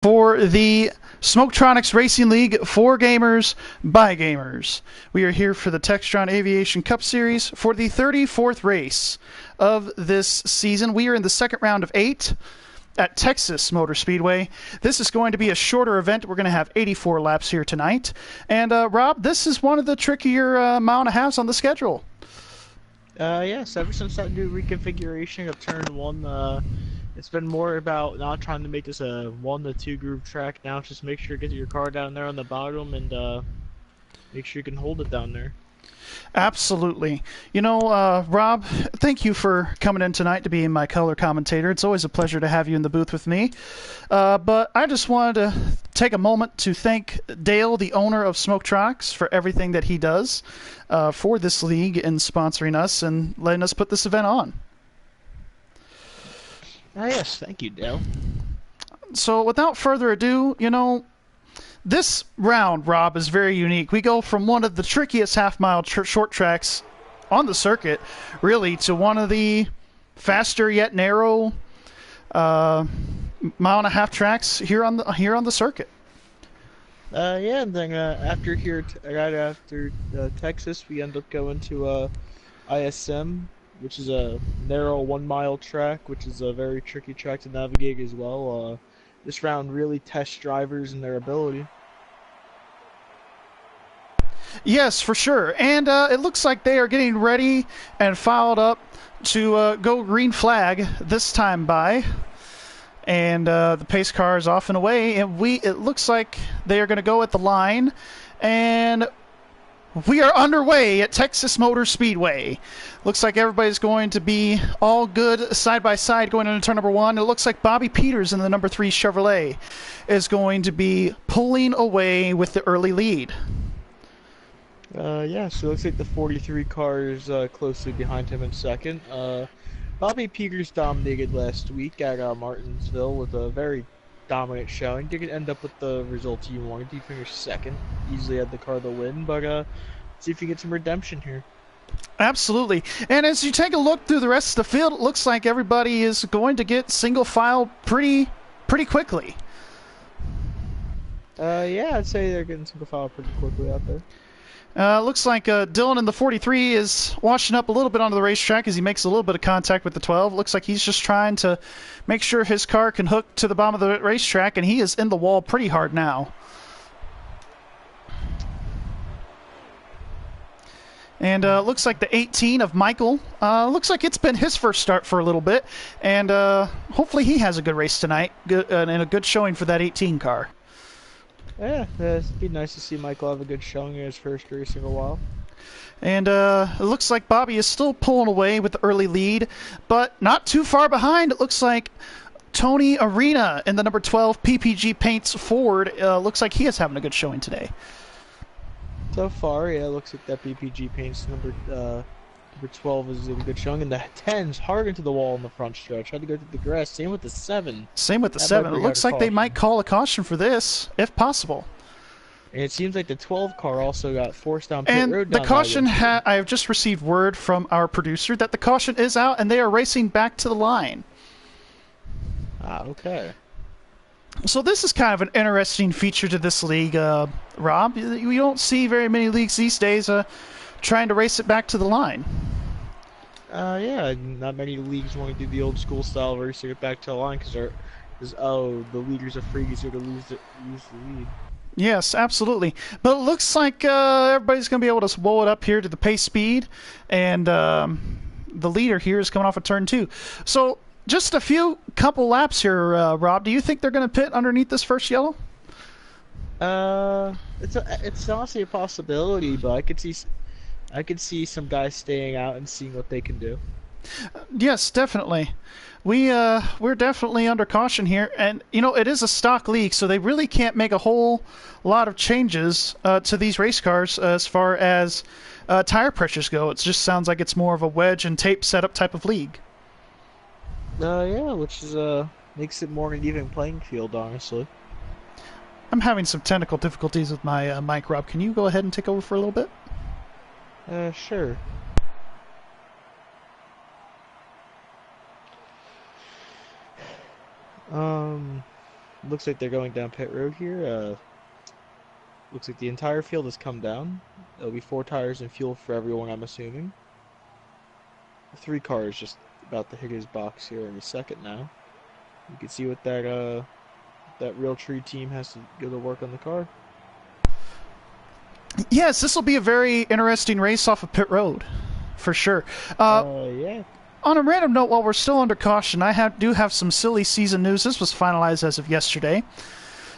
For the Smoke-Tronics Racing League for gamers by gamers. We are here for the Textron Aviation Cup Series for the 34th race of this season. We are in the second round of 8 at Texas Motor Speedway. This is going to be a shorter event. We're going to have 84 laps here tonight. And Rob, this is one of the trickier mile and a halves on the schedule. Yes, ever since that new reconfiguration of Turn 1, it's been more about not trying to make this a 1 to 2 group track. Now it's just make sure to get your car down there on the bottom and make sure you can hold it down there. Absolutely. You know, Rob, thank you for coming in tonight to be my color commentator. It's always a pleasure to have you in the booth with me. But I just wanted to take a moment to thank Dale, the owner of Smoke-Tronics, for everything that he does for this league and sponsoring us and letting us put this event on. Yes, thank you, Dale. So without further ado, you know, this round, Rob, is very unique. We go from one of the trickiest half-mile short tracks on the circuit, really, to one of the faster yet narrow mile-and-a-half tracks here on the circuit. Yeah, and then right after Texas, we end up going to ISM, which is a narrow 1 mile track, which is a very tricky track to navigate as well. This round really tests drivers and their ability. Yes, for sure. And it looks like they are getting ready and fouled up to go green flag this time by. And the pace car is off and away. And it looks like they are going to go at the line. And we are underway at Texas Motor Speedway. Looks like everybody's going to be all good side by side going into turn number 1. It looks like Bobby Peters in the number 3 Chevrolet is going to be pulling away with the early lead. Yeah, so it looks like the 43 car is closely behind him in second. Bobby Peters dominated last week at Martinsville with a very dominant showing. Didn't end up with the results he wanted. He finished second. Easily had the car to win, but see if you get some redemption here. Absolutely. And as you take a look through the rest of the field, it looks like everybody is going to get single file pretty quickly. Yeah, I'd say they're getting single file pretty quickly out there. Looks like Dylan in the 43 is washing up a little bit onto the racetrack as he makes a little bit of contact with the 12. Looks like he's just trying to make sure his car can hook to the bottom of the racetrack, and he is in the wall pretty hard now. And looks like the 18 of Michael, looks like it's been his first start for a little bit, and hopefully he has a good race tonight and a good showing for that 18 car. Yeah, it'd be nice to see Michael have a good showing in his first race in a while. And it looks like Bobby is still pulling away with the early lead, but not too far behind. It looks like Tony Arena in the number 12 PPG Paints Ford, looks like he is having a good showing today. So far, yeah, it looks like that PPG Paints number 12 is a good showing, and the 10's hard into the wall in the front stretch. Had to go through the grass. Same with the 7. Same with the 7. It looks like they might call a caution for this, if possible. And it seems like the 12 car also got forced down pit road. And the caution, I have just received word from our producer that the caution is out and they are racing back to the line. Ah, okay. So this is kind of an interesting feature to this league, Rob. We don't see very many leagues these days trying to race it back to the line. Yeah, not many leagues want to do the old school style racing it back to the line because the leader's afraid he's going to lose the lead. Yes, absolutely. But it looks like everybody's going to be able to blow it up here to the pace speed, and the leader here is coming off of turn 2. So just a couple laps here, Rob. Do you think they're going to pit underneath this first yellow? It's honestly a possibility, but I could see some guys staying out and seeing what they can do. Yes, definitely. We're definitely under caution here, and you know it is a stock league, so they really can't make a whole lot of changes to these race cars as far as tire pressures go. It just sounds like it's more of a wedge and tape setup type of league. Yeah, which is makes it more an even playing field, honestly. I'm having some technical difficulties with my mic, Rob. Can you go ahead and take over for a little bit? Sure. Looks like they're going down pit road here. Looks like the entire field has come down. There'll be 4 tires and fuel for everyone, I'm assuming. The 3 car is just about to hit his box here any second now. You can see what that real tree team has to go to work on the car. Yes, this will be a very interesting race off of pit road, for sure. Yeah. On a random note, while we're still under caution, I do have some silly season news. This was finalized as of yesterday.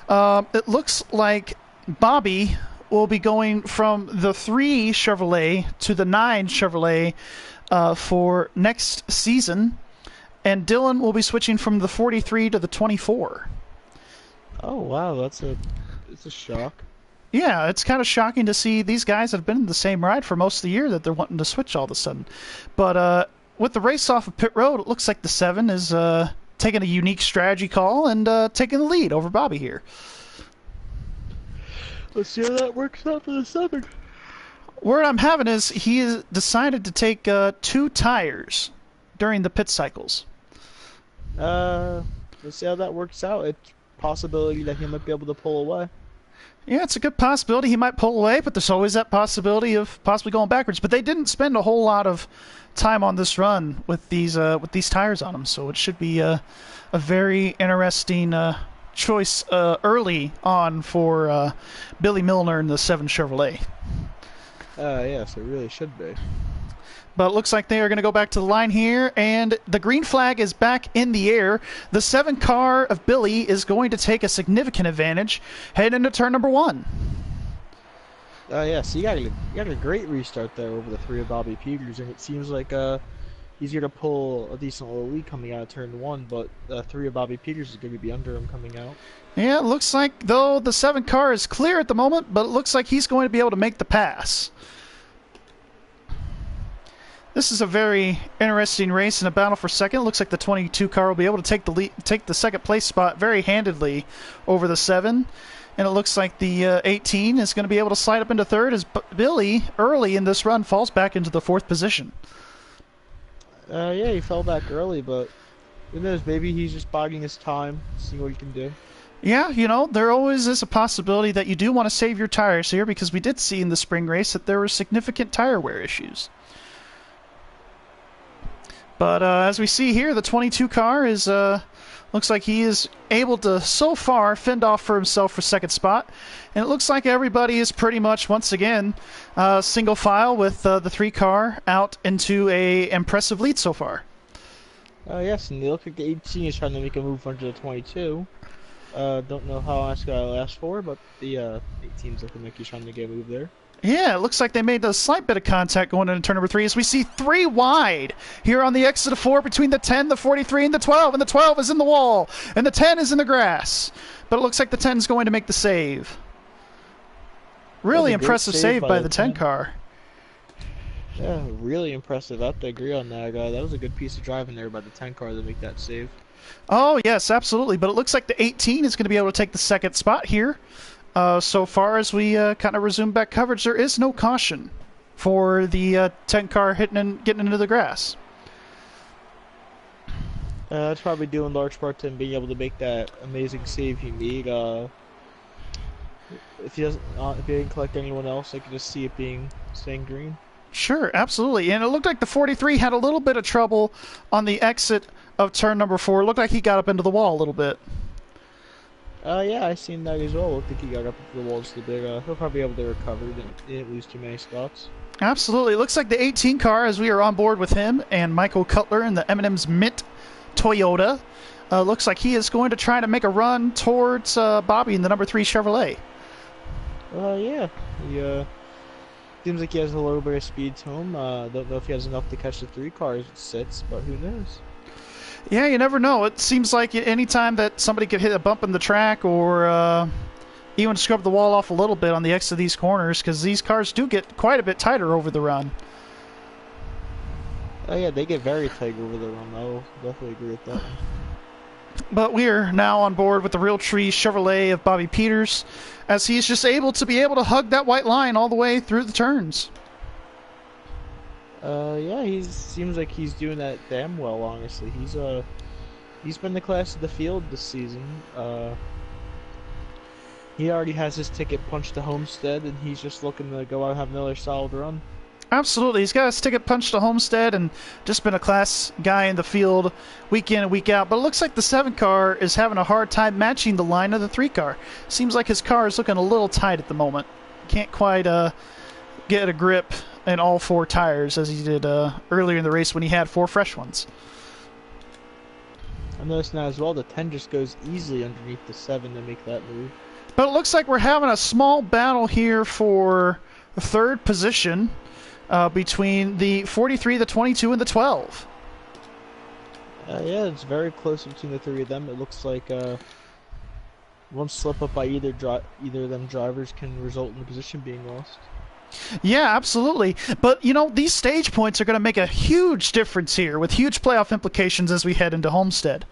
It looks like Bobby will be going from the 3 Chevrolet to the 9 Chevrolet for next season, and Dylan will be switching from the 43 to the 24. Oh wow, it's a shock. Yeah, it's kind of shocking to see these guys have been in the same ride for most of the year that they're wanting to switch all of a sudden. But with the race off of pit road, it looks like the 7 is taking a unique strategy call and taking the lead over Bobby here. Let's see how that works out for the 7. Word I'm having is he has decided to take 2 tires during the pit cycles. Let's see how that works out. It's a possibility that he might be able to pull away. Yeah, it's a good possibility he might pull away, but there's always that possibility of possibly going backwards. But they didn't spend a whole lot of time on this run with these tires on them, so it should be a very interesting choice early on for Billy Milner in the 7 Chevrolet. Yes, it really should be. But it looks like they are going to go back to the line here, and the green flag is back in the air. The 7 car of Billy is going to take a significant advantage heading into turn number 1. Yes, you got a great restart there over the 3 of Bobby Peters, and it seems like he's going to pull a decent little lead coming out of turn 1, but 3 of Bobby Peters is going to be under him coming out. Yeah, it looks like, though, the 7 car is clear at the moment, but it looks like he's going to be able to make the pass. This is a very interesting race in a battle for second. It looks like the 22 car will be able to take the second place spot very handedly over the 7. And it looks like the 18 is going to be able to slide up into third as Billy, early in this run, falls back into the 4th position. Yeah, he fell back early, but who knows? Maybe he's just biding his time, seeing what he can do. Yeah, you know, there always is a possibility that you do want to save your tires here, because we did see in the spring race that there were significant tire wear issues. But as we see here, the 22 car is looks like he is able to, so far, fend off for himself for second spot. And it looks like everybody is pretty much, once again, single file with the 3 car out into a impressive lead so far. Yes, and it looks like the 18 is trying to make a move under the 22. Don't know how long that's going to last for, but the 18 is looking like he's trying to get a move there. Yeah, it looks like they made a slight bit of contact going into turn number 3 as we see 3 wide here on the exit of 4 between the 10, the 43, and the 12. And the 12 is in the wall, and the 10 is in the grass. But it looks like the 10 is going to make the save. Really impressive save by the 10 car. Yeah, really impressive. I have to agree on that. That was a good piece of driving there by the 10 car to make that save. Oh, yes, absolutely. But it looks like the 18 is going to be able to take the second spot here. So far as we kind of resume back coverage, there is no caution for the 10 car getting into the grass. That's probably due in large part to him being able to make that amazing save he made. If he didn't collect anyone else, I could just see it staying green. Sure, absolutely. And it looked like the 43 had a little bit of trouble on the exit of turn number 4. It looked like he got up into the wall a little bit. Yeah, I seen that as well. I think he got up into the wall just a bit. He'll probably be able to recover. Didn't lose too many spots. Absolutely. It looks like the 18 car, as we are on board with him, and Michael Cutler in the M&M's Mint Toyota, looks like he is going to try to make a run towards Bobby in the number 3 Chevrolet. Yeah. He seems like he has a little bit of speed to him. Don't know if he has enough to catch the 3 cars it sits, but who knows? Yeah, you never know. It seems like any time that somebody could hit a bump in the track or even scrub the wall off a little bit on the exit of these corners, because these cars do get quite a bit tighter over the run. Oh yeah, they get very tight over the run. I'll definitely agree with that. But we are now on board with the Realtree Chevrolet of Bobby Peters, as he's just able to hug that white line all the way through the turns. Yeah, he seems like he's doing that damn well. Honestly, he's been the class of the field this season. He already has his ticket punched to Homestead, and he's just looking to go out and have another solid run. Absolutely. He's got his ticket punched to Homestead and just been a class guy in the field week in and week out. But it looks like the 7 car is having a hard time matching the line of the 3 car. Seems like his car is looking a little tight at the moment. Can't quite get a grip in all 4 tires as he did earlier in the race when he had 4 fresh ones. I noticed now as well the 10 just goes easily underneath the 7 to make that move. But it looks like we're having a small battle here for the 3rd position. Between the 43, the 22, and the 12. Yeah, it's very close between the 3 of them. It looks like one slip up by either of them drivers can result in the position being lost. Yeah, absolutely. But, you know, these stage points are going to make a huge difference here with huge playoff implications as we head into Homestead.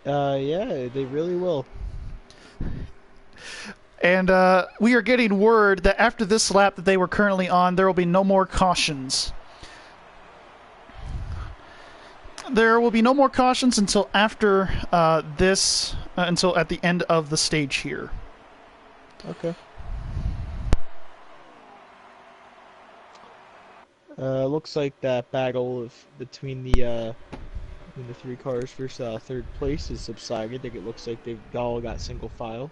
Yeah, they really will. And we are getting word that after this lap that they were currently on, there will be no more cautions. There will be no more cautions until after until at the end of the stage here. Okay. Looks like that battle between the 3 cars for 3rd place has subsided. I think it looks like they've all got single file.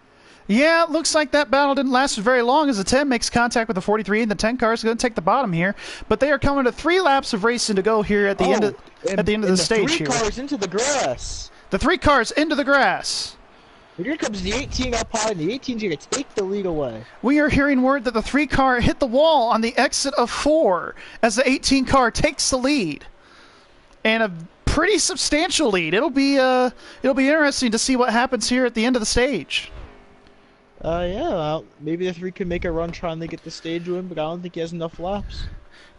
Yeah, it looks like that battle didn't last very long as the 10 makes contact with the 43 and the 10 car is going to take the bottom here. But they are coming to 3 laps of racing to go here at the end of the stage here. The 3 cars into the grass. The 3 cars into the grass. Here comes the 18 up high, and the 18's going to take the lead away. We are hearing word that the 3 car hit the wall on the exit of 4 as the 18 car takes the lead. And a pretty substantial lead. It'll be interesting to see what happens here at the end of the stage. Yeah, well, maybe the 3 can make a run trying to get the stage win, but I don't think he has enough laps.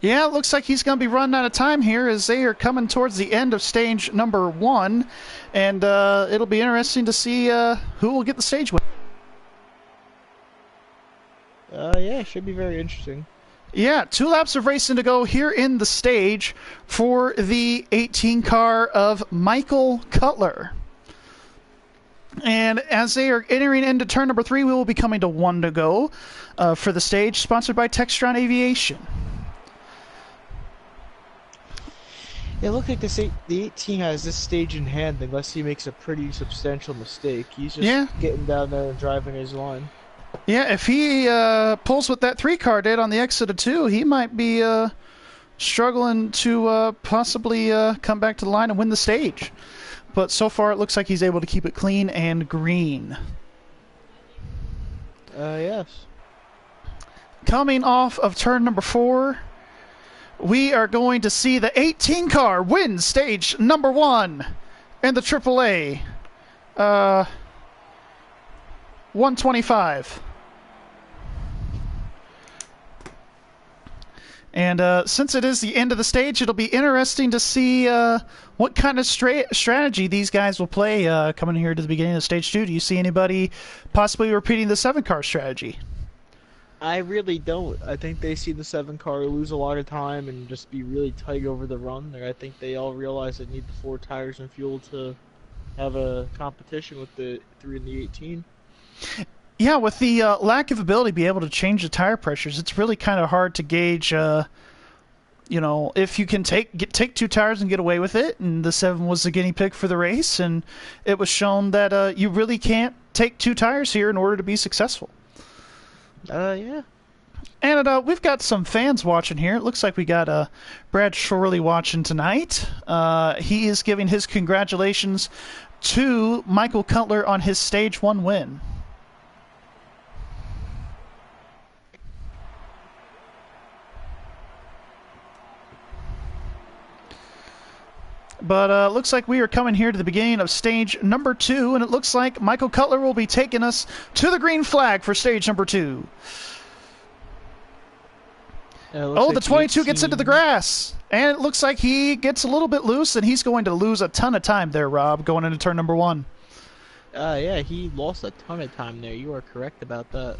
Yeah, it looks like he's going to be running out of time here as they are coming towards the end of stage number 1. And it'll be interesting to see who will get the stage win. Yeah, it should be very interesting. Yeah, 2 laps of racing to go here in the stage for the 18 car of Michael Cutler. And as they are entering into turn number 3, we will be coming to 1 to go for the stage, sponsored by Textron Aviation. It looks like the 18 has this stage in hand unless he makes a pretty substantial mistake. He's just getting down there and driving his line. Yeah, if he pulls what that 3 car did on the exit of 2, he might be struggling to possibly come back to the line and win the stage. But so far it looks like he's able to keep it clean and green. Yes. Coming off of turn number 4, we are going to see the 18 car win stage number 1 in the AAA 125. And since it is the end of the stage, it'll be interesting to see what kind of strategy these guys will play coming here to the beginning of stage 2. Do you see anybody possibly repeating the 7-car strategy? I really don't. I think they see the 7-car lose a lot of time and just be really tight over the run. I think they all realize they need the 4 tires and fuel to have a competition with the 3 and the 18. Yeah, with the lack of ability to be able to change the tire pressures, it's really kind of hard to gauge, you know, if you can take 2 tires and get away with it. And the 7 was the guinea pig for the race, and it was shown that you really can't take 2 tires here in order to be successful. Yeah. And we've got some fans watching here. It looks like we got Brad Shorley watching tonight. He is giving his congratulations to Michael Cutler on his stage 1 win. But looks like we are coming here to the beginning of stage number 2, and it looks like Michael Cutler will be taking us to the green flag for stage number 2. Oh, the 22 gets into the grass, and it looks like he gets a little bit loose, and he's going to lose a ton of time there, Rob, going into turn number 1. Yeah, he lost a ton of time there. You are correct about that.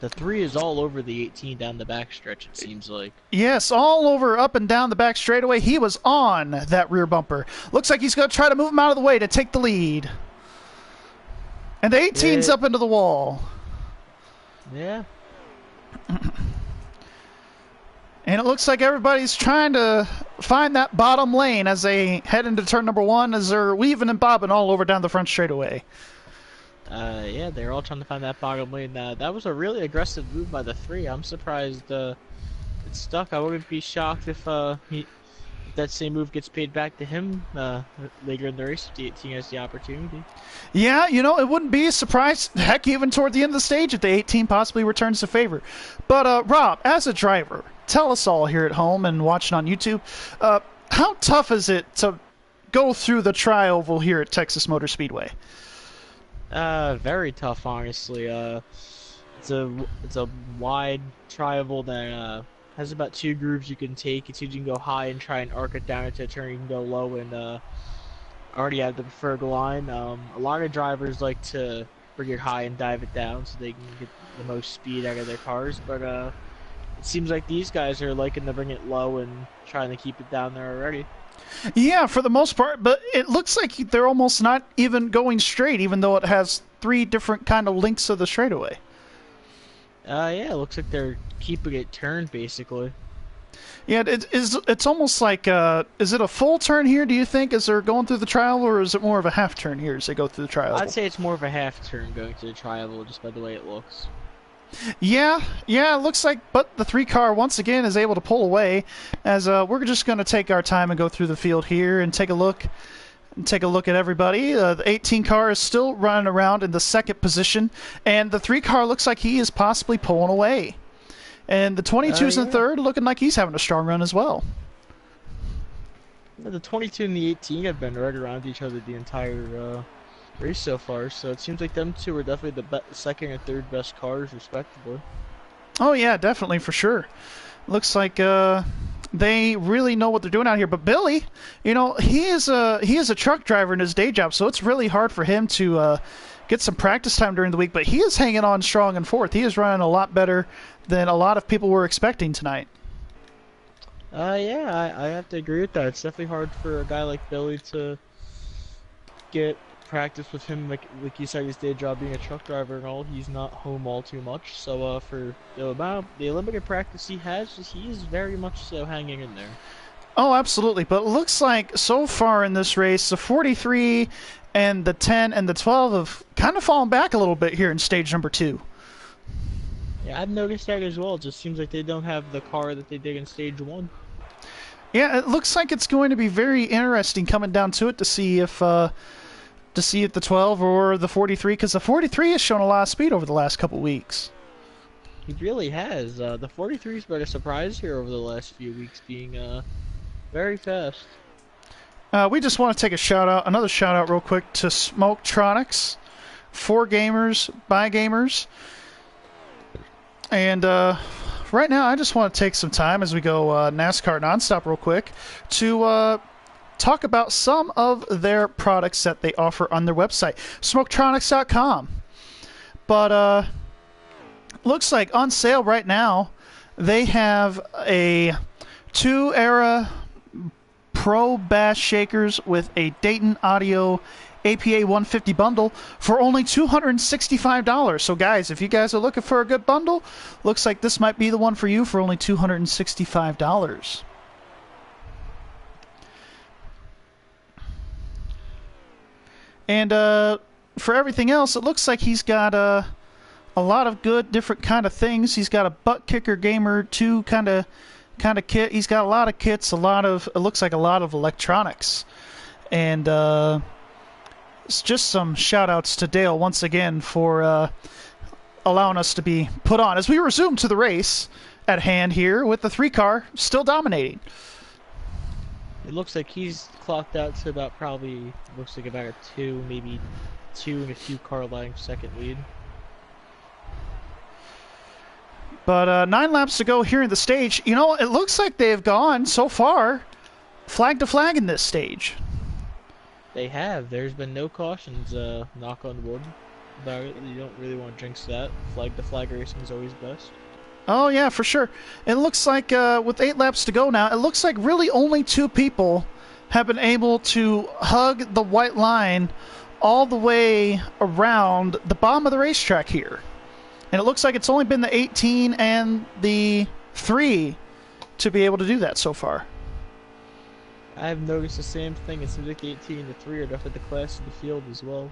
The 3 is all over the 18 down the backstretch, it seems like. Yes, all over, up and down the back straightaway. He was on that rear bumper. Looks like he's going to try to move him out of the way to take the lead. And the 18's It, up into the wall. yeah. And it looks like everybody's trying to find that bottom lane as they head into turn number 1 as they're weaving and bobbing all over down the front straightaway. Yeah, they're all trying to find that bottom lane. That was a really aggressive move by the 3. I'm surprised it stuck. I wouldn't be shocked if that same move gets paid back to him later in the race if the 18 has the opportunity. Yeah, it wouldn't be a surprise, heck, even toward the end of the stage if the 18 possibly returns the favor. But, Rob, as a driver, tell us all here at home and watching on YouTube, how tough is it to go through the tri-oval here at Texas Motor Speedway? Very tough, honestly. It's a wide tri-oval that has about 2 grooves you can take. It's either you can go high and try and arc it down into a turn, you can go low and already have the preferred line. A lot of drivers like to bring it high and dive it down so they can get the most speed out of their cars, but it seems like these guys are liking to bring it low and trying to keep it down there already. Yeah, for the most part, but it looks like they're almost not even going straight, even though it has 3 different kind of links of the straightaway. Yeah, it looks like they're keeping it turned, basically. Yeah, it's almost like, is it a full turn here, do you think, as they're going through the trial, or is it more of a half turn here as they go through the trial? I'd say it's more of a half turn going to the tri-oval just by the way it looks. Yeah, it looks like, but the 3 car once again is able to pull away, as we're just going to take our time and go through the field here and take a look at everybody. The 18 car is still running around in the 2nd position, and the 3 car looks like he is possibly pulling away. And the 22's in 3rd, looking like he's having a strong run as well. The 22 and the 18 have been right around each other the entire race so far, so it seems like them 2 are definitely the 2nd and 3rd best cars, respectively. Oh yeah, definitely, for sure. Looks like they really know what they're doing out here. But Billy, he is a truck driver in his day job, so it's really hard for him to get some practice time during the week. But he is hanging on strong in 4th. He is running a lot better than a lot of people were expecting tonight. Yeah, I have to agree with that. It's definitely hard for a guy like Billy to get practice with him. Like you said, his day job being a truck driver and all, he's not home all too much. So for the limited practice he has, he is very much so hanging in there. Oh, absolutely. But it looks like so far in this race, the 43 and the 10 and the 12 have kind of fallen back a little bit here in stage number 2. Yeah, I've noticed that as well. It just seems like they don't have the car that they did in stage 1. Yeah, it looks like it's going to be very interesting coming down to it to see if the 12 or the 43, because the 43 has shown a lot of speed over the last couple weeks. He really has. The 43's been a surprise here over the last few weeks, being very fast. We just want to take another shout out real quick to Smoke-Tronics, for gamers, by gamers. And right now, I just want to take some time as we go NASCAR nonstop real quick to talk about some of their products that they offer on their website, Smoke-Tronics.com. But looks like on sale right now, they have a 2-era Pro Bass Shakers with a Dayton Audio APA 150 bundle for only $265. So guys, if you guys are looking for a good bundle, looks like this might be the one for you for only $265. And for everything else, it looks like he's got a lot of good different kind of things. He's got a Butt Kicker Gamer 2 kind of kit. He's got a lot of kits, it looks like a lot of electronics. And it's just some shout-outs to Dale once again for allowing us to be put on as we resume to the race at hand here with the 3-car still dominating. It looks like he's clocked out to about about a 2, maybe 2 and a few car lengths second lead. But 9 laps to go here in the stage. It looks like they've gone so far flag to flag in this stage. They have. There's been no cautions, knock on wood, about it. You don't really want to jinx that. Flag to flag racing is always best. Oh, yeah, for sure. It looks like with 8 laps to go now, it looks like really only 2 people have been able to hug the white line all the way around the bottom of the racetrack here. And it looks like it's only been the 18 and the 3 to be able to do that so far. I've noticed the same thing. It seems like the 18 and the 3 are definitely the class of the field as well.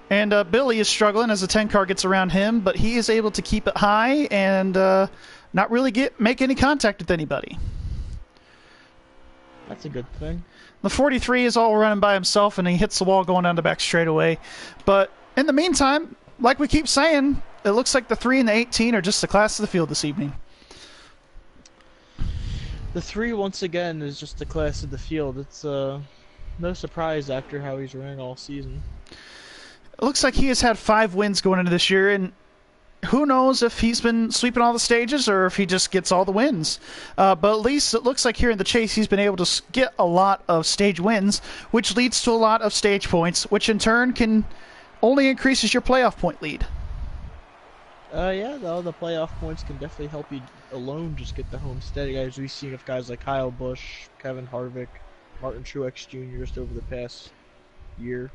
And Billy is struggling as the 10 car gets around him, but he is able to keep it high and not really make any contact with anybody. That's a good thing. The 43 is all running by himself, and he hits the wall going down the back straightaway. But in the meantime, like we keep saying, it looks like the 3 and the 18 are just the class of the field this evening. The 3, once again, is just the class of the field. It's no surprise after how he's running all season. It looks like he has had 5 wins going into this year, and who knows if he's been sweeping all the stages or if he just gets all the wins. But at least it looks like here in the chase he's been able to get a lot of stage wins, which leads to a lot of stage points, which in turn can only increases your playoff point lead. Yeah, though the playoff points can definitely help you alone just get the homestead. As we've seen with guys like Kyle Busch, Kevin Harvick, Martin Truex Jr. just over the past year.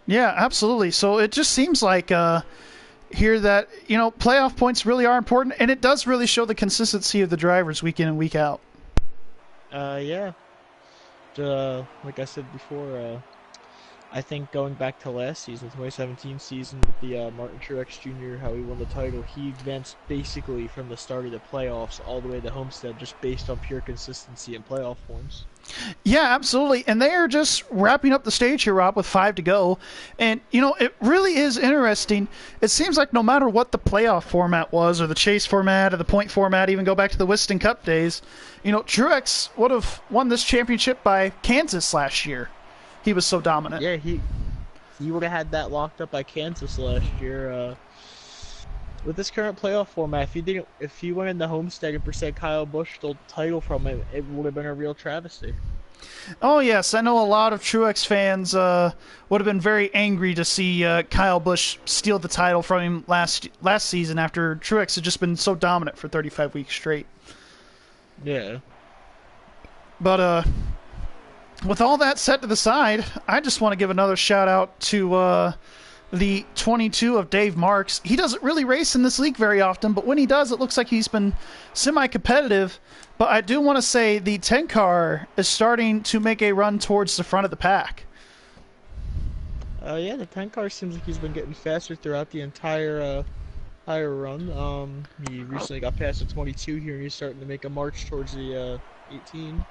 Yeah, absolutely. So it just seems like here that, playoff points really are important, and it does really show the consistency of the drivers week in and week out. Yeah. Like I said before, I think going back to last season, 2017 season, with the Martin Truex Jr., how he won the title, he advanced basically from the start of the playoffs all the way to Homestead just based on pure consistency and playoff points. Yeah, absolutely. And they are just wrapping up the stage here, Rob, with 5 to go. And, it really is interesting. It seems like no matter what the playoff format was, or the chase format, or the point format, even go back to the Whiston Cup days, Truex would have won this championship by Kansas last year. He was so dominant. Yeah, he would have had that locked up by Kansas last year. With this current playoff format, if he went in the Homestead and percent Kyle Busch stole the title from him, it would have been a real travesty. Oh yes, I know a lot of Truex fans would have been very angry to see Kyle Busch steal the title from him last season after Truex had just been so dominant for 35 weeks straight. Yeah. But with all that set to the side, I just want to give another shout out to the 22 of Dave Marks. He doesn't really race in this league very often, but when he does, it looks like he's been semi-competitive. But I do want to say the 10 car is starting to make a run towards the front of the pack. Yeah, the 10 car seems like he's been getting faster throughout the entire run. He recently got past the 22 here, and he's starting to make a march towards the 18.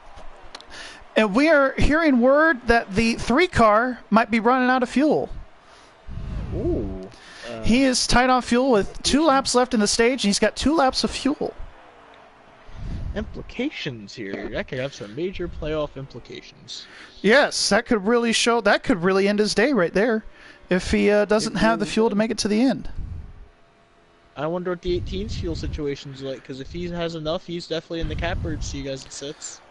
And we are hearing word that the 3 car might be running out of fuel. Ooh. He is tight on fuel with 2 laps left in the stage, and he's got 2 laps of fuel. Implications here. That could have some major playoff implications. Yes, that could really end his day right there if he doesn't have the fuel to make it to the end. I wonder what the 18's fuel situation's like, because if he has enough, he's definitely in the catbird seat as it sits.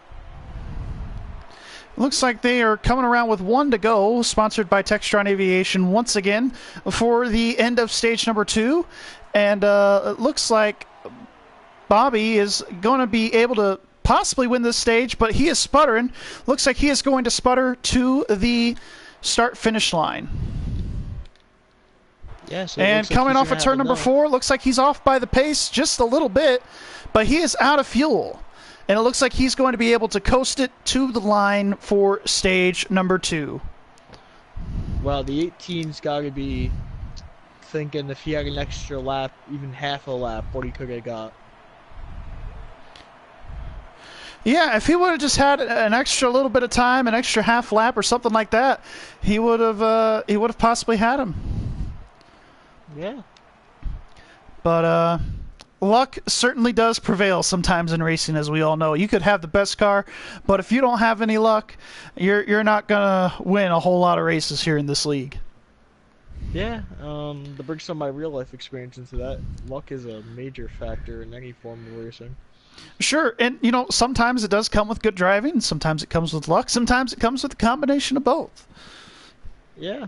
Looks like they are coming around with 1 to go, sponsored by Textron Aviation once again for the end of stage number 2. And it looks like Bobby is going to be able to possibly win this stage, but he is sputtering. Looks like he is going to sputter to the start-finish line. Yeah, so and coming off of turn number 4, looks like he's off by the pace just a little bit, but he is out of fuel. And it looks like he's going to be able to coast it to the line for stage number 2. Well, the 18's got to be thinking if he had an extra lap, even half a lap, what he could have got. Yeah, if he would have just had an extra little bit of time, an extra half lap or something like that, he would have possibly had him. Yeah. But luck certainly does prevail sometimes in racing, as we all know. You could have the best car, but if you don't have any luck, you're not gonna win a whole lot of races here in this league. Yeah, to bring some of my real life experience into that, luck is a major factor in any form of racing. Sure, and sometimes it does come with good driving, sometimes it comes with luck, sometimes it comes with a combination of both. Yeah.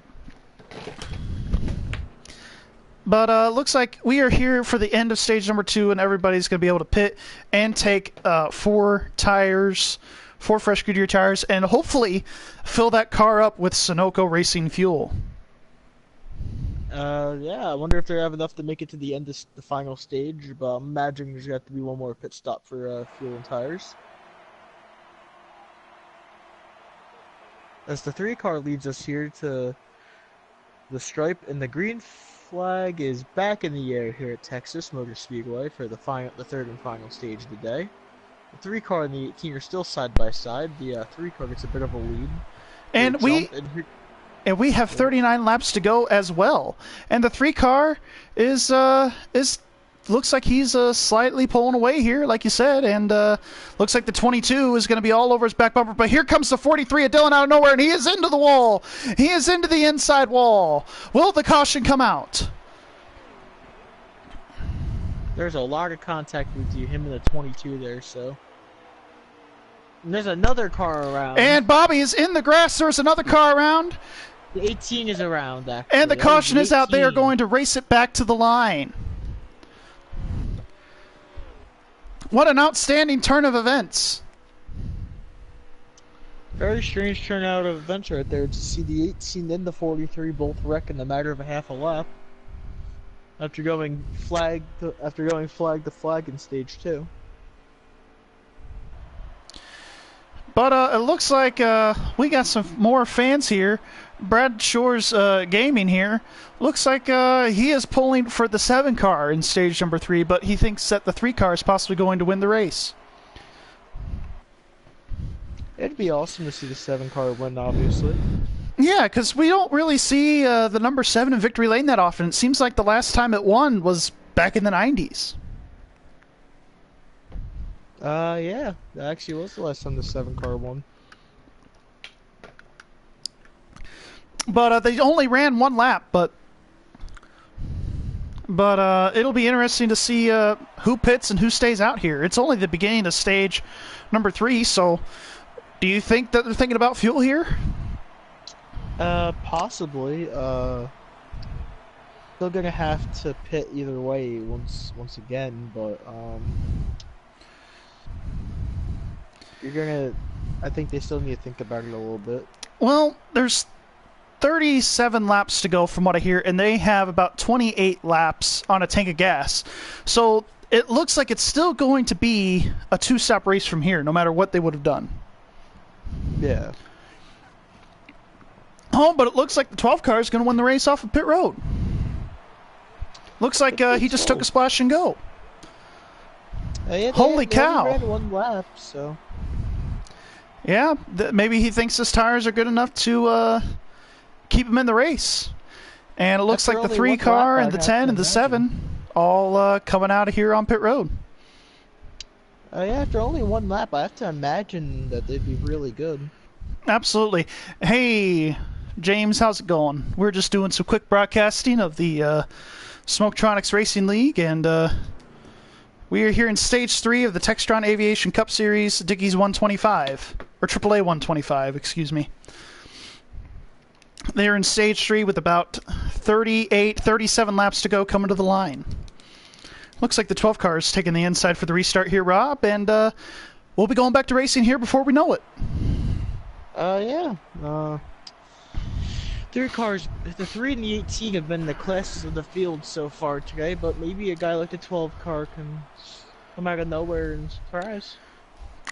But looks like we are here for the end of stage number 2, and everybody's going to be able to pit and take 4 tires 4 fresh Goodyear tires, and hopefully fill that car up with Sunoco Racing fuel. Yeah, I wonder if they have enough to make it to the end of the final stage, but I'm imagining there's got to be one more pit stop for fuel and tires. As the 3-car leads us here to the stripe, and the green flag is back in the air here at Texas Motor Speedway for the third and final stage of the day. The 3-car and the 18 are still side by side. The 3-car gets a bit of a lead. And we have 39 laps to go as well. And the 3-car is looks like he's slightly pulling away here, like you said, and looks like the 22 is going to be all over his back bumper. But here comes the 43 of Dylan out of nowhere, and he is into the wall. He is into the inside wall. Will the caution come out? There's a lot of contact with him and the 22 there, so. And there's another car around. And Bobby is in the grass. There's another car around. The 18 is around, actually. And the caution is out. They are going to race it back to the line. What an outstanding turn of events. Very strange turnout of events right there to see the 18 and the 43 both wreck in the matter of a half a lap. After going flag to flag in stage 2. But it looks like we got some more fans here. Brad Shore's Gaming here. Looks like he is pulling for the 7-car in stage number 3, but he thinks that the 3-car is possibly going to win the race. It'd be awesome to see the 7-car win, obviously. Yeah, because we don't really see the number 7 in victory lane that often. It seems like the last time it won was back in the 90s. Yeah, that actually was the last time the 7-car won. But they only ran 1 lap, but it'll be interesting to see who pits and who stays out here. It's only the beginning of stage number 3, so do you think that they're thinking about fuel here? Possibly. Still gonna have to pit either way once again, but I think they still need to think about it a little bit. Well, there's 37 laps to go from what I hear, and they have about 28 laps on a tank of gas. So it looks like it's still going to be a 2-stop race from here, no matter what they would have done. Yeah. Oh, but it looks like the 12 car is going to win the race off of pit road. Looks like he just took a splash and go. Yeah, Holy cow! They only ran 1 lap, so. Yeah, maybe he thinks his tires are good enough to keep him in the race. And it looks like the 3 car and the 10 and the 7 all coming out of here on pit road. Yeah, after only 1 lap, I have to imagine that they'd be really good. Absolutely. Hey, James, how's it going? We're just doing some quick broadcasting of the Smoke-Tronics Racing League, and we are here in Stage 3 of the Textron Aviation Cup Series, Dickies 125, or AAA 125, excuse me. They're in Stage 3 with about 37 laps to go coming to the line. Looks like the 12 car is taking the inside for the restart here, Rob, and we'll be going back to racing here before we know it. Yeah. 3 cars, the 3 and the 18 have been the classes of the field so far today, but maybe a guy like the 12 car can come out of nowhere and surprise.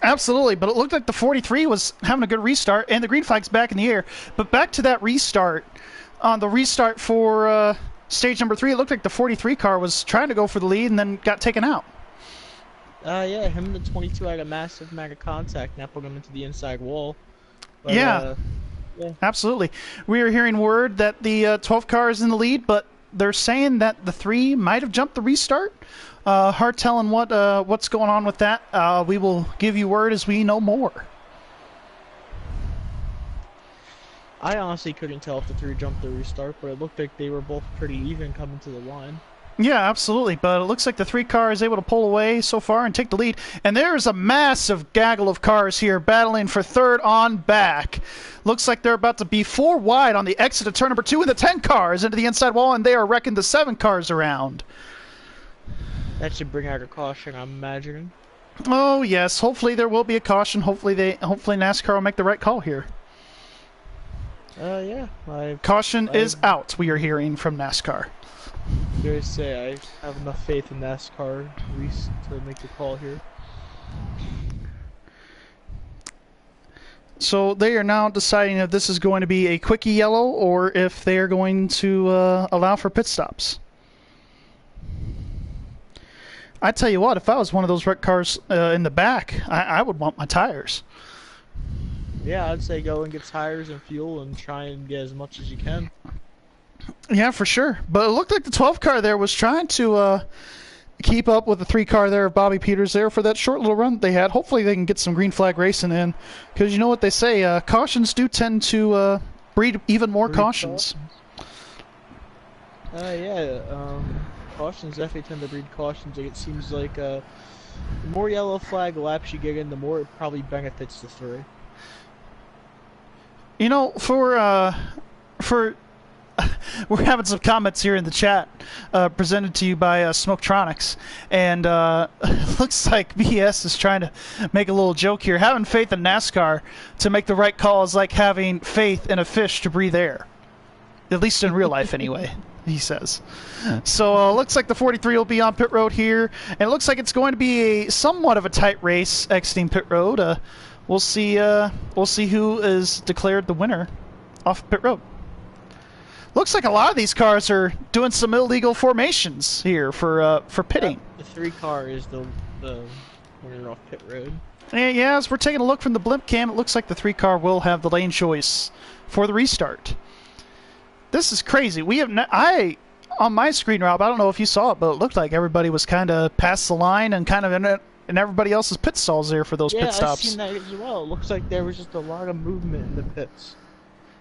Absolutely, but it looked like the 43 was having a good restart, and the green flag's back in the air. But back to that restart, on the restart for stage number 3, it looked like the 43 car was trying to go for the lead and then got taken out. Yeah, him and the 22 had a massive amount of contact, and that put him into the inside wall. But, yeah, absolutely. We are hearing word that the 12 car is in the lead, but they're saying that the 3 might have jumped the restart. Hard telling what's going on with that. We will give you word as we know more. I honestly couldn't tell if the 3 jumped the restart, but it looked like they were both pretty even coming to the line. Yeah, absolutely, but it looks like the 3 car is able to pull away so far and take the lead. And there's a massive gaggle of cars here battling for third on back. Looks like they're about to be 4 wide on the exit of turn number 2, and the 10 cars into the inside wall, and they are wrecking the 7 cars around. That should bring out a caution, I'm imagining. Oh yes, hopefully there will be a caution. Hopefully NASCAR will make the right call here. Yeah. Caution is out. We are hearing from NASCAR. Dare say I have enough faith in NASCAR at least to make the call here. So they are now deciding if this is going to be a quickie yellow or if they are going to allow for pit stops. I tell you what, if I was one of those wrecked cars in the back, I would want my tires. Yeah, I'd say go and get tires and fuel and try and get as much as you can. Yeah, for sure. But it looked like the 12 car there was trying to keep up with the 3 car there of Bobby Peters there for that short little run that they had. Hopefully they can get some green flag racing in. Because you know what they say, cautions do tend to breed even more cautions. Cautions definitely tend to breed cautions. It seems like the more yellow flag laps you get in, the more it probably benefits the 3. You know, for we're having some comments here in the chat presented to you by Smoke-Tronics, and it looks like BS is trying to make a little joke here. Having faith in NASCAR to make the right call is like having faith in a fish to breathe air, at least in real life anyway, he says. So looks like the 43 will be on pit road here, and it looks like it's going to be a somewhat of a tight race exiting pit road. We'll see who is declared the winner off pit road. Looks like a lot of these cars are doing some illegal formations here for pitting. The 3 car is the winner off pit road. Yeah, as we're taking a look from the blimp cam, it looks like the 3 car will have the lane choice for the restart. This is crazy. We have on my screen, Rob, I don't know if you saw it, but it looked like everybody was kind of past the line and kind of in everybody else's pit stalls there for those pit stops. Yeah, I've seen that as well. It looks like there was just a lot of movement in the pits.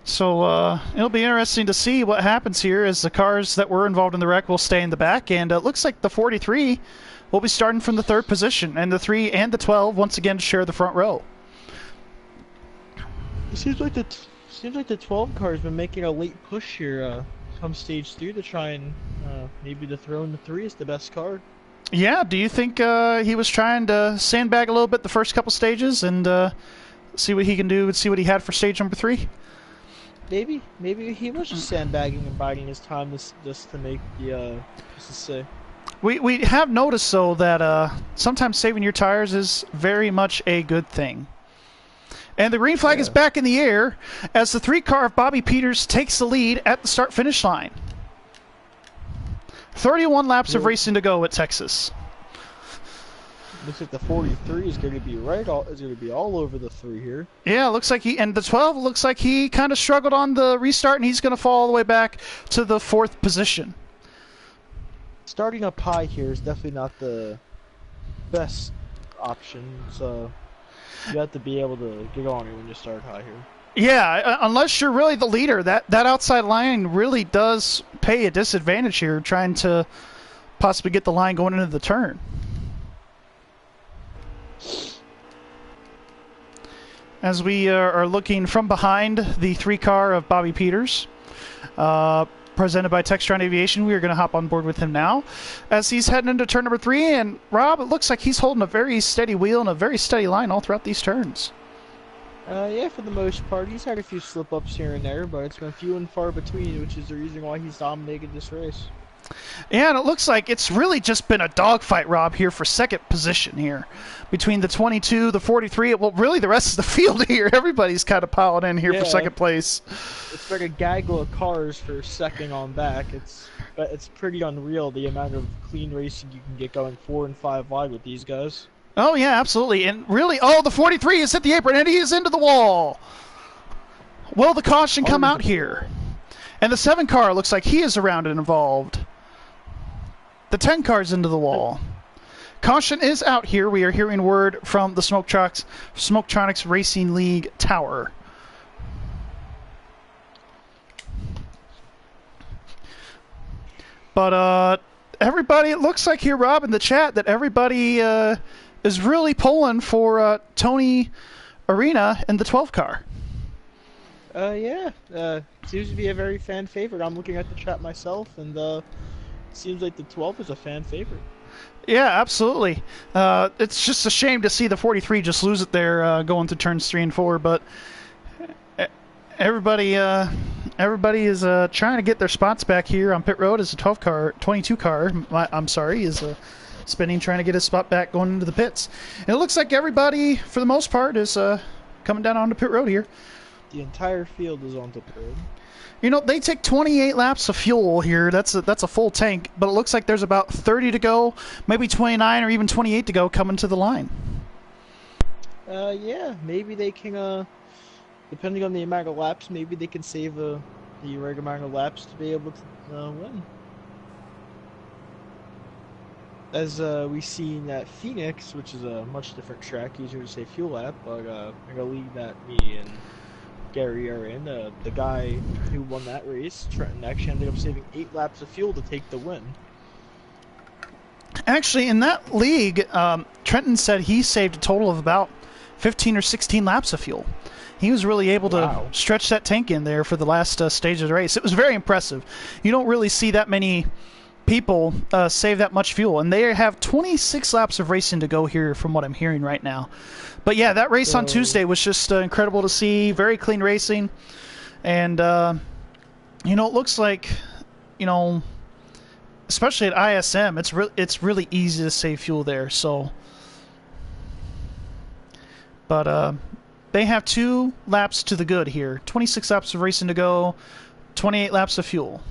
So it'll be interesting to see what happens here as the cars that were involved in the wreck will stay in the back, and it looks like the 43 will be starting from the 3rd position, and the 3 and the 12 once again share the front row. It seems like the 12 car has been making a late push here come stage 3 to try and maybe to throw in the 3 is the best car. Yeah, do you think he was trying to sandbag a little bit the first couple stages and see what he can do and see what he had for stage number 3? Maybe he was just sandbagging and biding his time just to make the just to say. We have noticed though that sometimes saving your tires is very much a good thing. And the green flag is back in the air as the 3 car of Bobby Peters takes the lead at the start finish line. 31 laps of racing to go at Texas. Looks like the 43 is going to be all over the 3 here. Yeah, looks like and the 12 looks like he kind of struggled on the restart, and he's going to fall all the way back to the 4th position. Starting up high here is definitely not the best option, so you have to be able to get on it when you start high here. Yeah, unless you're really the leader, that outside line really does pay a disadvantage here, trying to possibly get the line going into the turn. As we are looking from behind the 3 car of Bobby Peters, presented by Textron Aviation, we are going to hop on board with him now as he's heading into turn number 3. And Rob, it looks like he's holding a very steady wheel and a very steady line all throughout these turns. Yeah, for the most part. He's had a few slip-ups here and there, but it's been few and far between, which is the reason why he's dominated this race. Yeah, and it looks like it's really just been a dogfight, Rob, here for 2nd position here. Between the 22, the 43, well, really the rest of the field here, everybody's kind of piled in here for 2nd place. It's like a gaggle of cars for 2nd on back. It's pretty unreal the amount of clean racing you can get going 4 and 5 wide with these guys. Oh, yeah, absolutely. And really, the 43 is hit the apron, and he is into the wall. Will the caution come out here? And the 7 car looks like he is around and involved. The 10 car's into the wall. Caution is out here. We are hearing word from the Smoke-Tronics Racing League Tower. But everybody, it looks like here, Rob, in the chat, that everybody is really pulling for Tony Arena in the 12 car. Seems to be a very fan favorite. I'm looking at the chat myself, and seems like the 12 is a fan favorite. Yeah, absolutely. It's just a shame to see the 43 just lose it there going through turns 3 and 4, but everybody is trying to get their spots back here on pit road as a 22 car. I'm sorry, is spinning, trying to get his spot back going into the pits. And it looks like everybody, for the most part, is coming down onto pit road here. The entire field is on the pit road. You know, they take 28 laps of fuel here. That's a full tank, but it looks like there's about 30 to go, maybe 29 or even 28 to go coming to the line. Yeah, maybe they can, depending on the amount of laps, maybe they can save the right amount of laps to be able to win. As we've seen at Phoenix, which is a much different track, easier to say fuel lap, but in a league that me and Gary are in, the guy who won that race, Trenton, actually ended up saving 8 laps of fuel to take the win. Actually, in that league, Trenton said he saved a total of about 15 or 16 laps of fuel. He was really able to stretch that tank in there for the last stage of the race. It was very impressive. You don't really see that many people save that much fuel, and they have 26 laps of racing to go here from what I'm hearing right now. But yeah, that race on Tuesday was just incredible to see. Very clean racing, and you know, it looks like, you know, especially at ISM, it's really easy to save fuel there. So, but they have 2 laps to the good here. 26 laps of racing to go, 28 laps of fuel.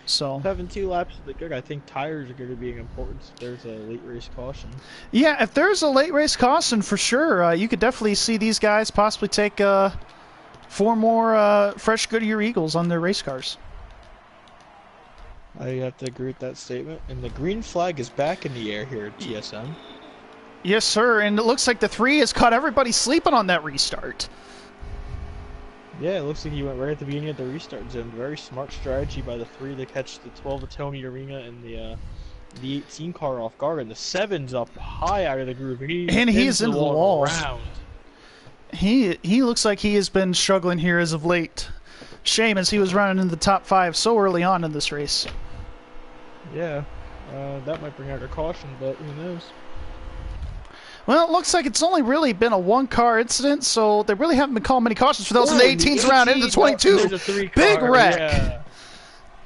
So having 2 laps of the good, I think tires are going to be important if there's a late race caution. Yeah, if there's a late race caution, for sure, you could definitely see these guys possibly take 4 more fresh Goodyear Eagles on their race cars. I have to agree with that statement. And the green flag is back in the air here at TSM. Yes, sir, and it looks like the 3 has caught everybody sleeping on that restart. Yeah, it looks like he went right at the beginning of the restart zone. Very smart strategy by the 3 to catch the 12 of Tony Arena and the 18 car off guard, and the 7's up high out of the groove. And he's in the walls. He looks like he has been struggling here as of late. Shame, as he was running in the top 5 so early on in this race. Yeah, that might bring out a caution, but who knows? Well, it looks like it's only really been a 1-car incident, so they really haven't been calling many cautions for those in the 18s round into the 22. Big wreck. Yeah.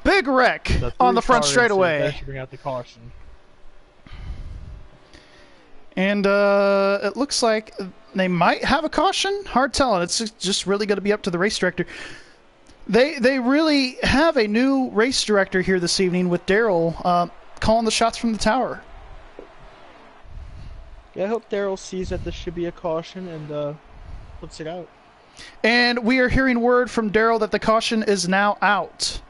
Big wreck on the front straightaway. That should bring out the caution. And it looks like they might have a caution. Hard telling. It's just really going to be up to the race director. They really have a new race director here this evening with Daryl calling the shots from the tower. Yeah, I hope Daryl sees that this should be a caution and puts it out. And we are hearing word from Daryl that the caution is now out.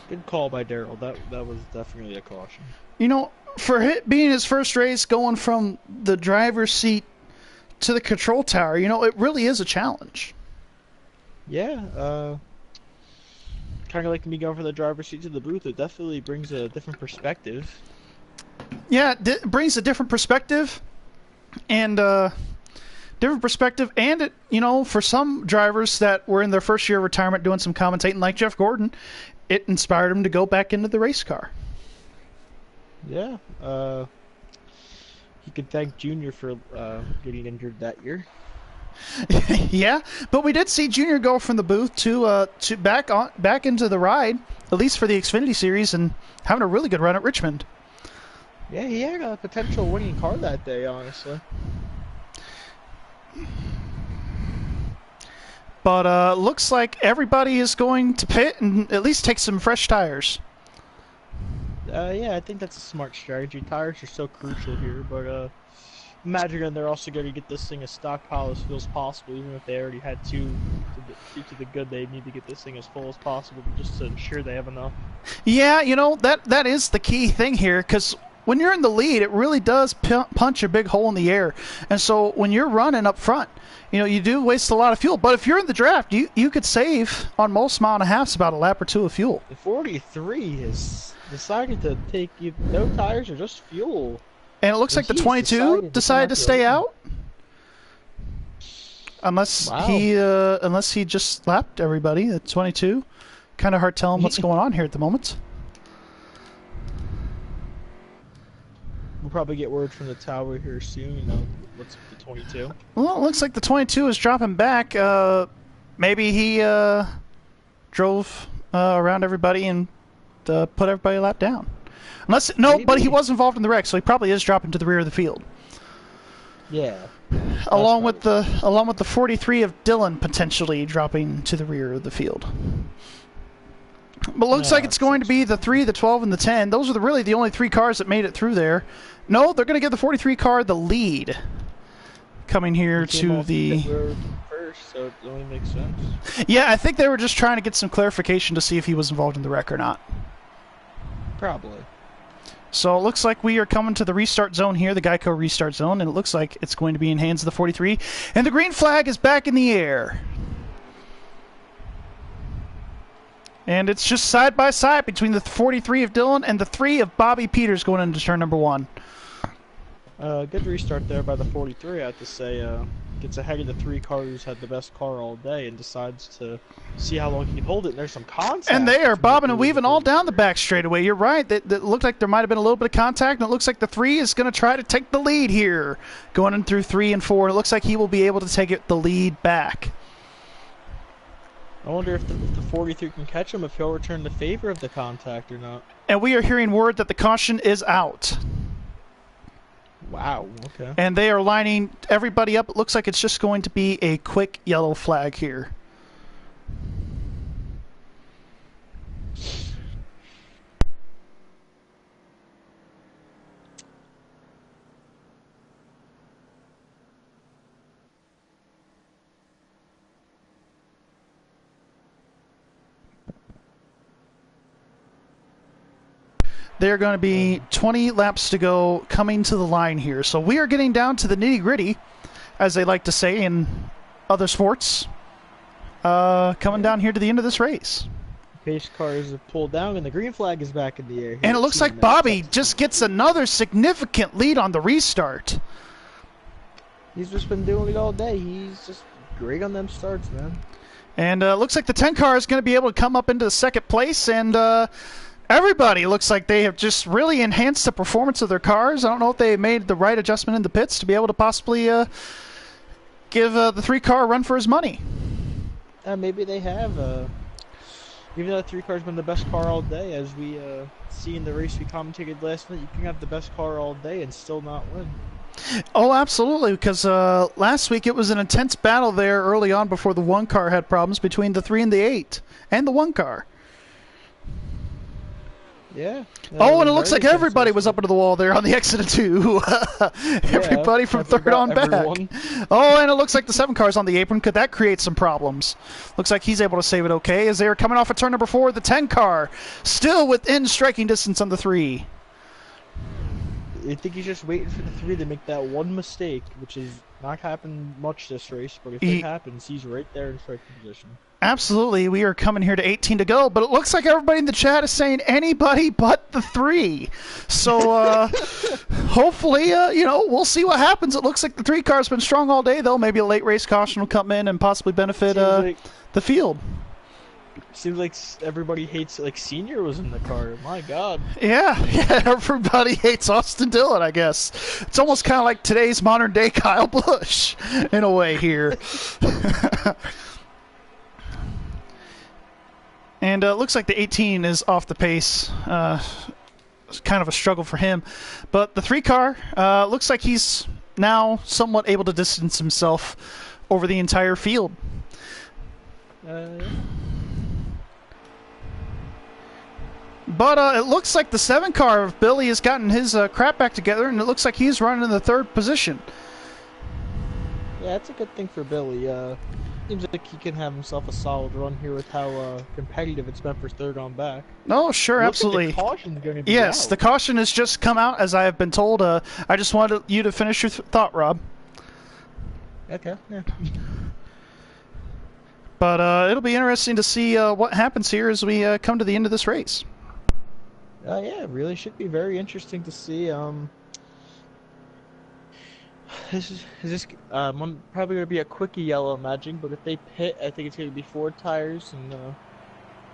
Good call by Daryl. That was definitely a caution. You know, for it being his first race, going from the driver's seat to the control tower, you know, it really is a challenge. Yeah, kind of like me going from the driver's seat to the booth. It definitely brings a different perspective. Yeah, it brings a different perspective, and it, you know, for some drivers that were in their first year of retirement doing some commentating, like Jeff Gordon, it inspired him to go back into the race car. Yeah, he could thank Junior for getting injured that year. Yeah, but we did see Junior go from the booth to back into the ride, at least for the Xfinity Series, and having a really good run at Richmond. Yeah, he had a potential winning car that day, honestly. But looks like everybody is going to pit and at least take some fresh tires. Yeah, I think that's a smart strategy. Tires are so crucial here, but imagine they're also going to get this thing as stockpile as full as possible, even if they already had 2 to the good. They need to get this thing as full as possible just to ensure they have enough. Yeah, you know, that is the key thing here, because when you're in the lead, it really does punch a big hole in the air. And so when you're running up front, you know, you do waste a lot of fuel. But if you're in the draft, you could save on most mile and a halfs about a lap or 2 of fuel. The 43 has decided to take no tires or just fuel. And it looks like the 22 decided to stay out. Unless he just lapped everybody. The 22, kind of hard telling what's going on here at the moment. We'll probably get word from the tower here soon. You know, what's the 22? Well, it looks like the 22 is dropping back. Maybe he drove around everybody and put everybody a lap down. No, but he Maybe. was involved in the wreck, so he probably is dropping to the rear of the field. Yeah. Along with the 43 of Dylan potentially dropping to the rear of the field. But looks like it's going to be the 3, the 12, and the 10. Those are really the only 3 cars that made it through there. No, they're going to give the 43 car the lead. Coming here to the... First, so it only makes sense. Yeah, I think they were just trying to get some clarification to see if he was involved in the wreck or not. Probably. So it looks like we are coming to the restart zone here, the Geico restart zone, and it looks like it's going to be in hands of the 43. And the green flag is back in the air. And it's just side by side between the 43 of Dylan and the 3 of Bobby Peters going into turn number 1. Good restart there by the 43, I have to say. Gets ahead of the 3 cars who's had the best car all day and decides to see how long he can hold it. And there's some contact. And they are bobbing and weaving all down the back straightaway. You're right. That looked like there might have been a little bit of contact, and it looks like the 3 is going to try to take the lead here. Going in through 3 and 4. It looks like he will be able to take the lead back. I wonder if the 43 can catch him, if he'll return the favor of the contact or not. And we are hearing word that the caution is out. Wow, okay. And they are lining everybody up. It looks like it's just going to be a quick yellow flag here. There are going to be 20 laps to go coming to the line here. So we are getting down to the nitty-gritty, as they like to say in other sports, coming down here to the end of this race. Pace cars are pulled down, and the green flag is back in the air. And it looks like Bobby just gets another significant lead on the restart. He's just been doing it all day. He's just great on them starts, man. And looks like the 10 car is going to be able to come up into the second place, and everybody looks like they have just really enhanced the performance of their cars. I don't know if they made the right adjustment in the pits to be able to possibly give the 3 car a run for his money. Maybe they have. Even though the 3 car's been the best car all day, as we see in the race we commentated last night, you can have the best car all day and still not win. Oh, absolutely, because last week it was an intense battle there early on before the 1 car had problems between the 3 and the 8 and the 1 car. Yeah. Oh, and it looks like everybody was up into the wall there on the exit of 2. Everybody from 3rd on back. Everyone. Oh, and it looks like the 7 car's on the apron. Could that create some problems? Looks like he's able to save it okay as they are coming off of turn number 4. The 10 car still within striking distance on the 3. I think he's just waiting for the 3 to make that one mistake, which has not happened much this race, but if it happens, he's right there in striking position. Absolutely. We are coming here to 18 to go, but it looks like everybody in the chat is saying anybody but the 3. So hopefully, we'll see what happens. It looks like the 3 car's been strong all day, though. Maybe a late race caution will come in and possibly benefit the field. Seems like everybody hates, like, Senior was in the car. My God. Yeah, everybody hates Austin Dillon, I guess. It's almost kind of like today's modern-day Kyle Busch, in a way here. And it looks like the 18 is off the pace. It's kind of a struggle for him. But the 3 car looks like he's now somewhat able to distance himself over the entire field. But it looks like the 7 car of Billy has gotten his crap back together, and it looks like he's running in the 3rd position. Yeah, that's a good thing for Billy. Seems like he can have himself a solid run here with how competitive it's been for 3rd on back. Oh, sure, absolutely. The caution's going to be yes, out. The caution has just come out, as I have been told. I just wanted you to finish your thought, Rob. Okay, yeah. But it'll be interesting to see what happens here as we come to the end of this race. Yeah, it really should be very interesting to see. This is probably going to be a quickie yellow, imagine, but if they pit, I think it's going to be 4 tires, and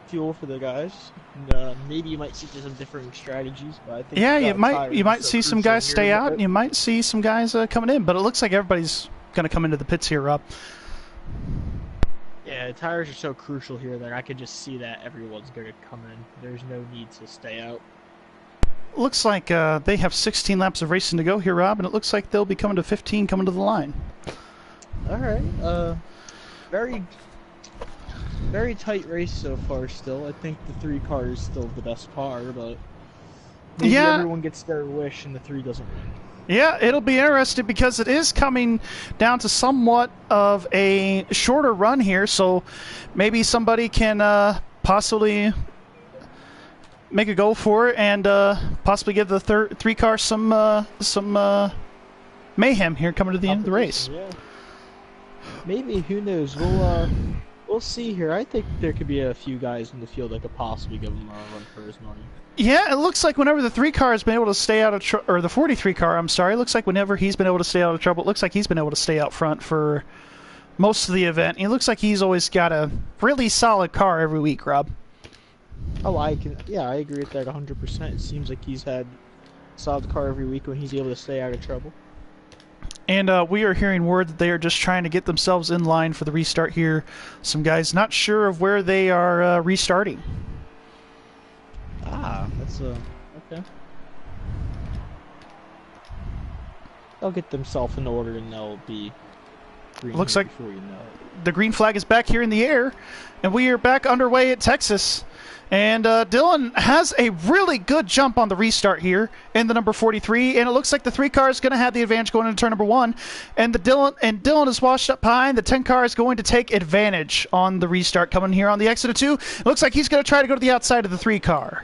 fuel for the guys. And, maybe you might see some differing strategies, but I think Yeah, you tires are might so see some crucial guys here. stay out, and you might see some guys coming in. But it looks like everybody's going to come into the pits here, Rob. Yeah, tires are so crucial here that I could just see that everyone's going to come in. There's no need to stay out. Looks like they have 16 laps of racing to go here, Rob, and it looks like they'll be coming to 15 coming to the line. All right. Very, very tight race so far still. I think the 3 car is still the best car, but maybe everyone gets their wish and the 3 doesn't win. Yeah, it'll be interesting because it is coming down to somewhat of a shorter run here, so maybe somebody can possibly make a go for it and possibly give the 3 car some mayhem here coming to the end of the race. Yeah. Maybe, who knows? We'll see here. I think there could be a few guys in the field that could possibly give him a run for his money. Yeah, it looks like whenever the 3 car has been able to stay out of or the 43 car, I'm sorry, it looks like whenever he's been able to stay out of trouble, it looks like he's been able to stay out front for most of the event. He looks like he's always got a really solid car every week, Rob. Oh, I agree with that 100%. It seems like he's had a solid car every week when he's able to stay out of trouble. And we are hearing word that they are just trying to get themselves in line for the restart here. Some guys not sure of where they are restarting. Ah, that's okay. They'll get themselves in order and they'll be green. Looks like before you know it. The green flag is back here in the air, and we are back underway at Texas. And Dylan has a really good jump on the restart here in the number 43, and it looks like the 3 car is going to have the advantage going into turn number 1. And Dylan is washed up behind. The 10 car is going to take advantage on the restart coming here on the exit of 2. It looks like he's going to try to go to the outside of the 3 car.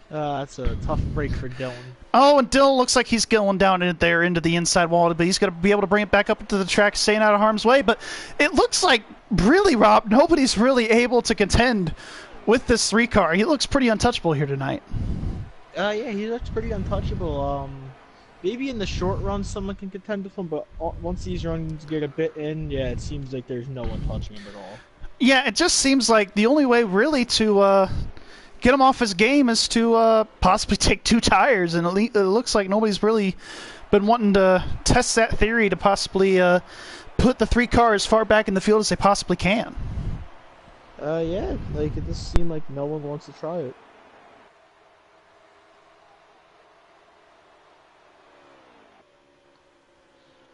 That's a tough break for Dylan. Oh, and Dylan looks like he's going down in there into the inside wall, but he's going to be able to bring it back up to the track, staying out of harm's way. But it looks like, really, Rob, nobody's really able to contend with this 3 car. He looks pretty untouchable here tonight. Yeah, he looks pretty untouchable. Maybe in the short run someone can contend with him, but once these runs get a bit in, yeah, it seems like there's no one touching him at all. Yeah, it just seems like the only way really to get him off his game is to possibly take 2 tires, and it looks like nobody's really been wanting to test that theory to possibly put the 3 cars as far back in the field as they possibly can. Yeah, like it just seemed like no one wants to try it.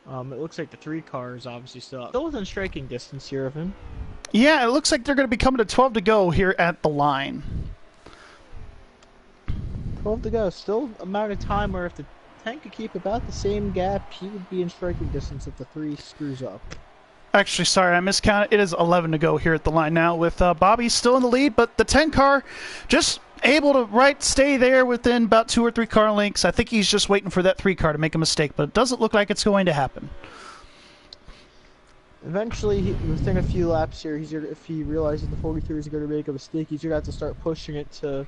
It looks like the 3 cars obviously still within striking distance here of him. Yeah, it looks like they're going to be coming to 12 to go here at the line. 12 to go. Still amount of time where if the 10 could keep about the same gap, he would be in striking distance if the 3 screws up. Actually, sorry, I miscounted. It is 11 to go here at the line now with Bobby still in the lead, but the 10 car just able to stay there within about 2 or 3 car lengths. I think he's just waiting for that 3 car to make a mistake, but it doesn't look like it's going to happen. Eventually, within a few laps here, if he realizes the 43 is going to make a mistake, he's going to have to start pushing it to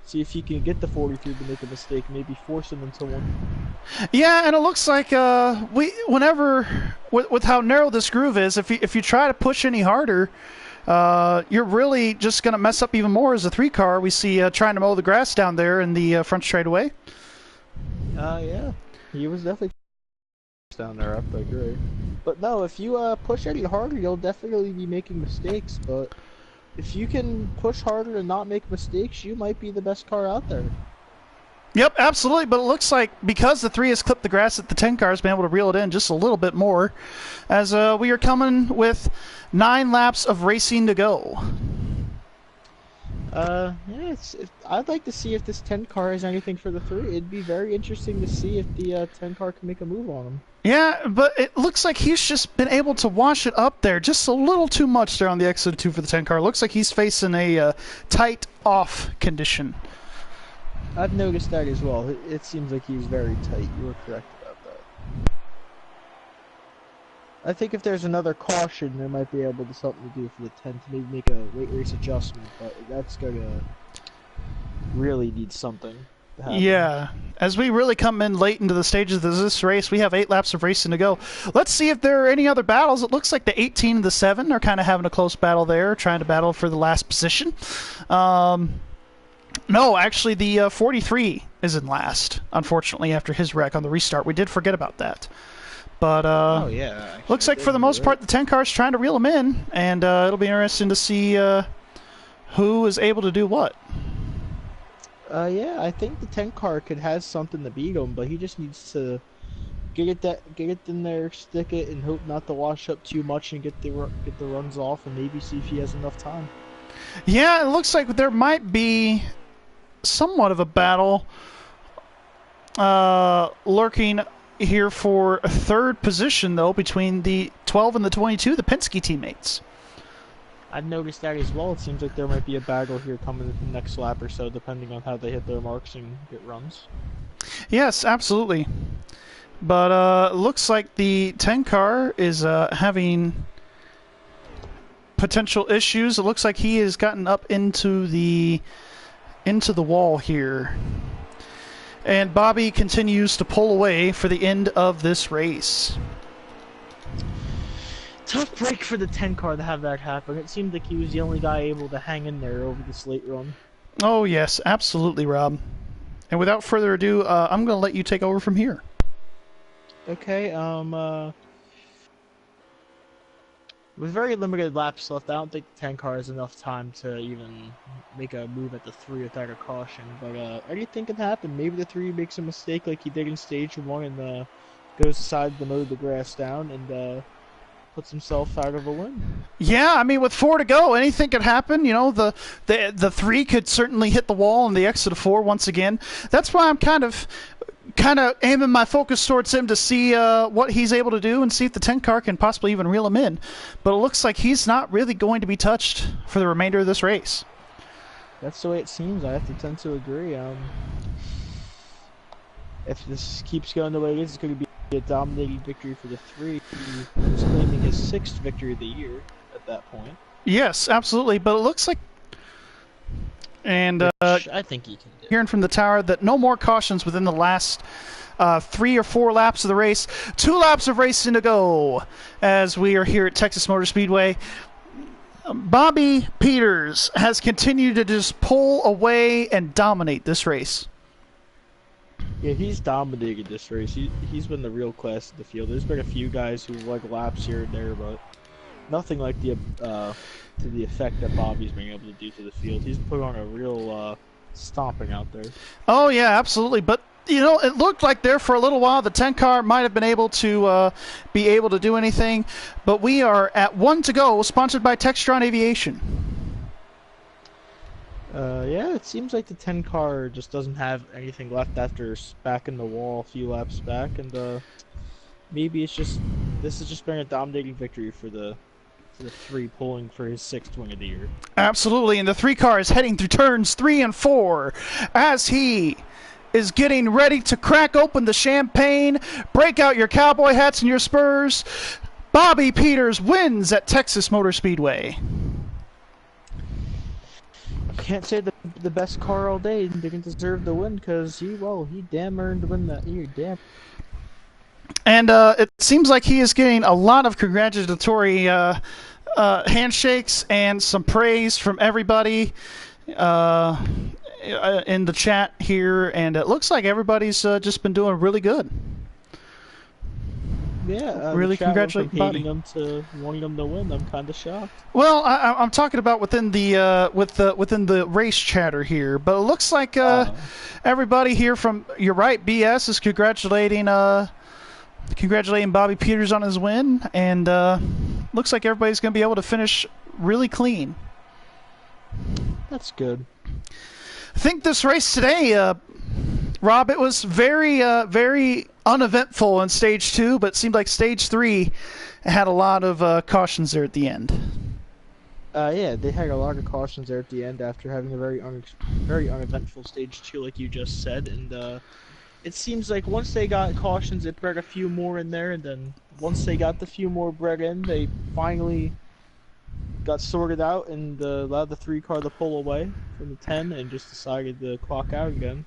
see if he can get the 43 to make a mistake, maybe force him into one. Yeah, and it looks like with how narrow this groove is, if you try to push any harder, you're really just going to mess up even more as a 3 car. We see trying to mow the grass down there in the front straightaway. Yeah, he was definitely down there. I agree. But no, if you push any harder, you'll definitely be making mistakes. But if you can push harder and not make mistakes, you might be the best car out there. Yep, absolutely. But it looks like because the 3 has clipped the grass, that the 10 car has been able to reel it in just a little bit more, as we are coming with 9 laps of racing to go. Yeah, I'd like to see if this 10 car has anything for the 3. It'd be very interesting to see if the 10 car can make a move on him. Yeah, but it looks like he's just been able to wash it up there just a little too much there on the exit 2 for the 10 car. Looks like he's facing a tight off condition. I've noticed that as well. It seems like he's very tight. You were correct about that. I think if there's another caution, there might be able to something to do for the 10 to maybe make a late race adjustment, but that's gonna really need something. to happen. Yeah. As we really come in late into the stages of this race, we have 8 laps of racing to go. Let's see if there are any other battles. It looks like the 18 and the 7 are kind of having a close battle there, trying to battle for the last position. No, actually, the 43 is in last, unfortunately, after his wreck on the restart. We did forget about that. But Oh yeah, looks actually, I like did for the most remember part, it. the 10 car is trying to reel him in, and it'll be interesting to see who is able to do what. Yeah, I think the 10 car could has something to beat him, but he just needs to get it in there, stick it, and hope not to wash up too much and get the runs off, and maybe see if he has enough time. Yeah, it looks like there might be somewhat of a battle lurking here for a third position, though, between the 12 and the 22, the Penske teammates. I've noticed that as well. It seems like there might be a battle here coming in the next lap or so, depending on how they hit their marks and get runs. Yes, absolutely. But looks like the 10 car is having potential issues. It looks like he has gotten up into the wall here. And Bobby continues to pull away for the end of this race. Tough break for the 10 car to have that happen. It seemed like he was the only guy able to hang in there over this late run. Oh, yes, absolutely, Rob. And without further ado, I'm going to let you take over from here. Okay, with very limited laps left, I don't think the 10 car has enough time to even make a move at the 3 without a caution. But anything can happen. Maybe the 3 makes a mistake like he did in stage 1 and goes aside to mow the grass down and puts himself out of a win. Yeah, I mean, with 4 to go, anything could happen. You know, the 3 could certainly hit the wall and the exit of 4 once again. That's why I'm kind of aiming my focus towards him to see what he's able to do and see if the 10 car can possibly even reel him in. But it looks like he's not really going to be touched for the remainder of this race. That's the way it seems. I have to tend to agree. If this keeps going the way it is, it's going to be a dominating victory for the 3. He's claiming his 6th victory of the year at that point. Yes, absolutely. But it looks like, and Which I think he can do. hearing from the tower that no more cautions within the last 3 or 4 laps of the race. 2 laps of racing to go as we are here at Texas Motor Speedway. Bobby Peters has continued to just pull away and dominate this race. Yeah, he's dominated this race. He's been the real class of the field. There's been a few guys who like laps here and there, but nothing like the to the effect that Bobby's been able to do to the field. He's put on a real stomping out there. Oh, yeah, absolutely. But, you know, it looked like there for a little while the 10 car might have been able to do anything. But we are at 1 to go, sponsored by Textron Aviation. Yeah, it seems like the 10 car just doesn't have anything left after smacking the wall a few laps back, and maybe it's just this has just been a dominating victory for the 3 pulling for his 6th win of the year. Absolutely, and the 3 car is heading through turns 3 and 4 as he is getting ready to crack open the champagne, break out your cowboy hats and your spurs. Bobby Peters wins at Texas Motor Speedway. Can't say the best car all day didn't deserve the win because he damn earned to win that year. Damn. And it seems like he is getting a lot of congratulatory handshakes and some praise from everybody in the chat here, and it looks like everybody's just been doing really good. Yeah, really congratulating Bobby. Him to wanting him to win. I'm kind of shocked. Well, I'm talking about within the within the race chatter here, but it looks like everybody here from you're right. BS is congratulating Bobby Peters on his win, and looks like everybody's going to be able to finish really clean. That's good. I think this race today, Rob, it was very very uneventful in stage 2, but it seemed like stage 3 had a lot of cautions there at the end. Yeah, they had a lot of cautions there at the end after having a very uneventful stage 2, like you just said, and it seems like once they got cautions, it bred a few more in there, and then once they got the few more bred in, they finally got sorted out and allowed the 3 car to pull away from the 10 and just decided to clock out again.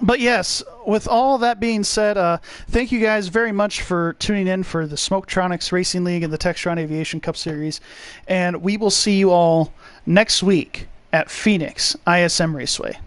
But yes, with all that being said, thank you guys very much for tuning in for the Smoke-Tronics Racing League and the Textron Aviation Cup Series. And we will see you all next week at Phoenix ISM Raceway.